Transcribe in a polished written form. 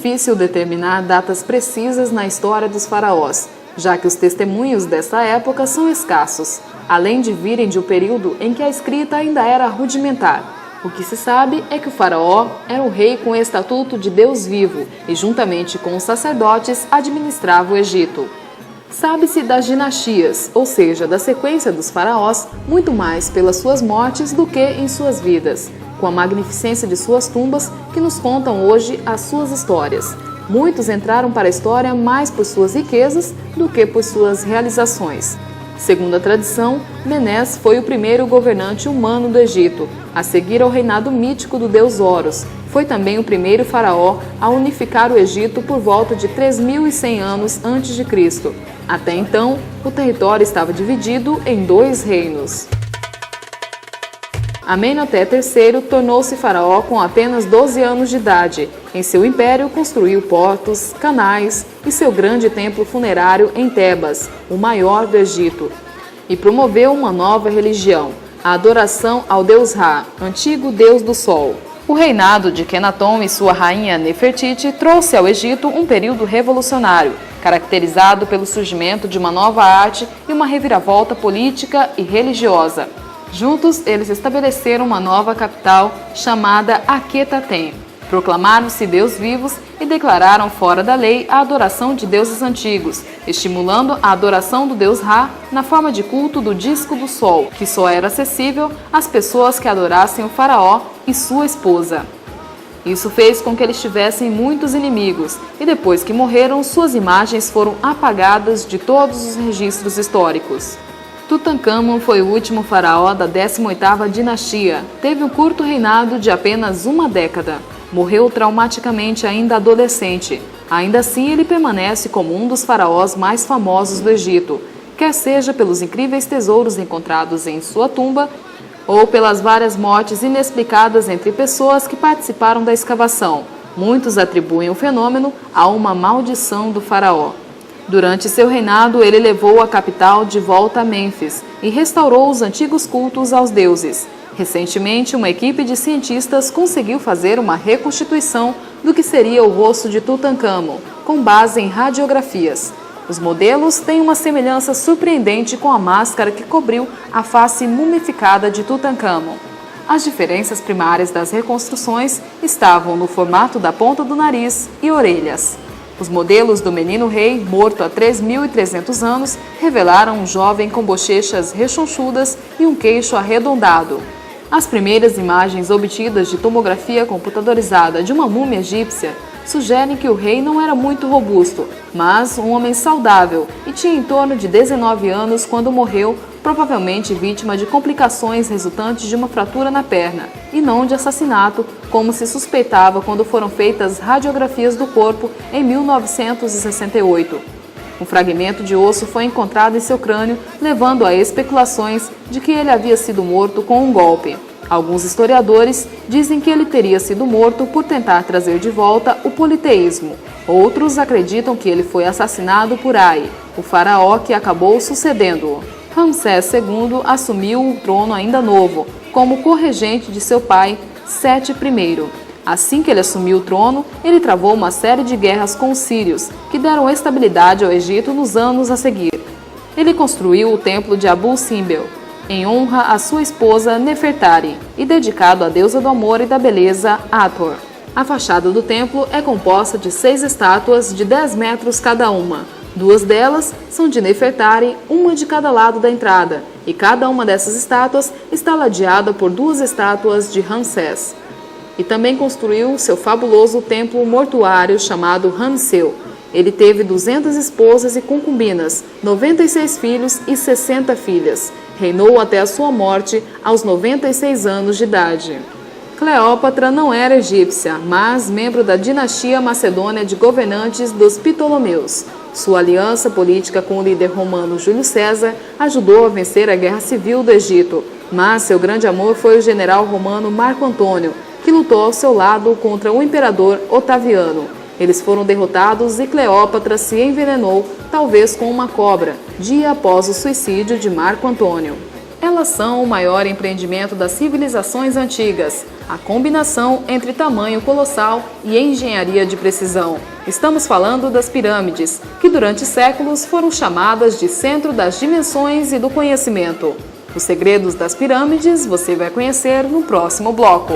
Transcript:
difícil determinar datas precisas na história dos faraós, já que os testemunhos dessa época são escassos, além de virem de um período em que a escrita ainda era rudimentar. O que se sabe é que o faraó era o rei com o estatuto de Deus vivo e, juntamente com os sacerdotes, administrava o Egito. Sabe-se das dinastias, ou seja, da sequência dos faraós, muito mais pelas suas mortes do que em suas vidas, com a magnificência de suas tumbas que nos contam hoje as suas histórias. Muitos entraram para a história mais por suas riquezas do que por suas realizações. Segundo a tradição, Menés foi o primeiro governante humano do Egito, a seguir ao reinado mítico do deus Horus. Foi também o primeiro faraó a unificar o Egito por volta de 3.100 anos antes de Cristo. Até então, o território estava dividido em 2 reinos. Amenhotep III tornou-se faraó com apenas 12 anos de idade. Em seu império, construiu portos, canais e seu grande templo funerário em Tebas, o maior do Egito, e promoveu uma nova religião, a adoração ao deus Ra, antigo deus do sol. O reinado de Kenaton e sua rainha Nefertiti trouxe ao Egito um período revolucionário, caracterizado pelo surgimento de uma nova arte e uma reviravolta política e religiosa. Juntos, eles estabeleceram uma nova capital chamada Akhetaten. Proclamaram-se Deus vivos e declararam fora da lei a adoração de deuses antigos, estimulando a adoração do deus Ra na forma de culto do disco do sol, que só era acessível às pessoas que adorassem o faraó e sua esposa. Isso fez com que eles tivessem muitos inimigos, e depois que morreram, suas imagens foram apagadas de todos os registros históricos. Tutancâmon foi o último faraó da 18ª dinastia. Teve um curto reinado de apenas uma década. Morreu traumaticamente ainda adolescente. Ainda assim, ele permanece como um dos faraós mais famosos do Egito, quer seja pelos incríveis tesouros encontrados em sua tumba ou pelas várias mortes inexplicadas entre pessoas que participaram da escavação. Muitos atribuem o fenômeno a uma maldição do faraó. Durante seu reinado, ele levou a capital de volta a Mênfis e restaurou os antigos cultos aos deuses. Recentemente, uma equipe de cientistas conseguiu fazer uma reconstituição do que seria o rosto de Tutancâmon, com base em radiografias. Os modelos têm uma semelhança surpreendente com a máscara que cobriu a face mumificada de Tutancâmon. As diferenças primárias das reconstruções estavam no formato da ponta do nariz e orelhas. Os modelos do menino rei, morto há 3.300 anos, revelaram um jovem com bochechas rechonchudas e um queixo arredondado. As primeiras imagens obtidas de tomografia computadorizada de uma múmia egípcia sugerem que o rei não era muito robusto, mas um homem saudável e tinha em torno de 19 anos quando morreu, provavelmente vítima de complicações resultantes de uma fratura na perna, e não de assassinato, como se suspeitava quando foram feitas radiografias do corpo em 1968. Um fragmento de osso foi encontrado em seu crânio, levando a especulações de que ele havia sido morto com um golpe. Alguns historiadores dizem que ele teria sido morto por tentar trazer de volta o politeísmo. Outros acreditam que ele foi assassinado por Ai, o faraó que acabou sucedendo-o. Ramsés II assumiu o trono ainda novo, como corregente de seu pai, Sete I. Assim que ele assumiu o trono, ele travou uma série de guerras com os sírios, que deram estabilidade ao Egito nos anos a seguir. Ele construiu o templo de Abu Simbel, em honra à sua esposa Nefertari, e dedicado à deusa do amor e da beleza, Hathor. A fachada do templo é composta de 6 estátuas de 10 metros cada uma. 2 delas são de Nefertari, uma de cada lado da entrada, e cada uma dessas estátuas está ladeada por 2 estátuas de Ramsés. E também construiu seu fabuloso templo mortuário chamado Ramseu. Ele teve 200 esposas e concubinas, 96 filhos e 60 filhas. Reinou até a sua morte aos 96 anos de idade. Cleópatra não era egípcia, mas membro da dinastia macedônia de governantes dos Ptolomeus. Sua aliança política com o líder romano Júlio César ajudou a vencer a guerra civil do Egito, mas seu grande amor foi o general romano Marco Antônio, que lutou ao seu lado contra o imperador Otaviano. Eles foram derrotados e Cleópatra se envenenou, talvez com uma cobra, dia após o suicídio de Marco Antônio. Elas são o maior empreendimento das civilizações antigas. a combinação entre tamanho colossal e engenharia de precisão. Estamos falando das pirâmides, que durante séculos foram chamadas de centro das dimensões e do conhecimento. Os segredos das pirâmides você vai conhecer no próximo bloco.